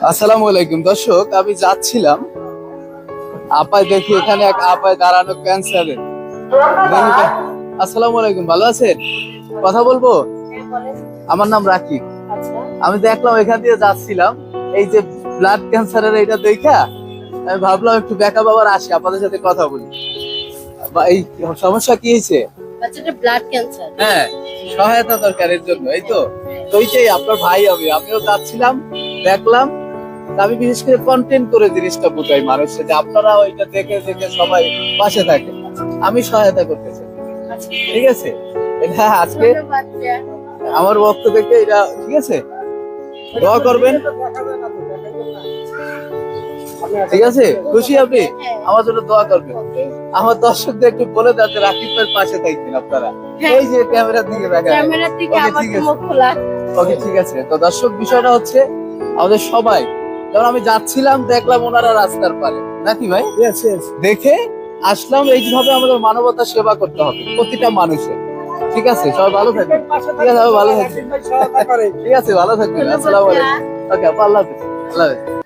আসসালামু আলাইকুম দর্শক, আমি যাচ্ছিলাম আপায় দেখি এখানে এক আপায় দাঁড়ানো ক্যান্সারের। আসসালামু আলাইকুম, ভালো আছেন? কথা বলবো? আমার নাম রাকিব। আমি দেখলাম এখান দিয়ে যাচ্ছিলাম, এই যে ব্লাড ক্যান্সারের এটা দেখা আমি ভাবলাম একটু বেকা বাবার আসি, আপনাদের সাথে কথা বলি। এই সমস্যা কি হয়েছে? Blood cancer. হ্যাঁ, সহায়তা দরকারের জন্য, এই তো। তো ওইটাই আপনার ভাই, আমিও যাচ্ছিলাম, দেখলাম। আমি বিশেষ করে কন্টেন্ট করে জিনিসটা বুঝাই মানুষের, যে আপনারা ওইটা দেখে দেখে সবাই পাশে থাকে, আমি সহায়তা করতে চাই। ঠিক আছে, এটা আজকে আমার পক্ষ থেকে এটা, ঠিক আছে, দোয়া করবেন। ঠিক আছে, খুশি আপনি? আমার জন্য দোয়া করবেন। আমার দর্শকদের একটু বলে দেন যে রাকিব ভাইয়ের পাশে থাকবেন আপনারা। এই যে ক্যামেরার দিকে দেখেন। ওকে, ঠিক আছে। তো দর্শক, বিষয়টা হচ্ছে আমাদের সবাই, যেমন আমি যাচ্ছিলাম দেখলাম ওনারা রাস্তার পারে, নাকি ভাই? দেখে আসলাম। এইভাবে আমাদের মানবতা সেবা করতে হবে প্রতিটা মানুষের। ঠিক আছে, সবাই ভালো থাকবেন। ঠিক আছে, ভালো থাকবেন। ঠিক আছে, ভালো থাকবেন। আসসালামু আলাইকুম। ওকে, আল্লাহ হাফেজ। আল্লাহ হাফেজ।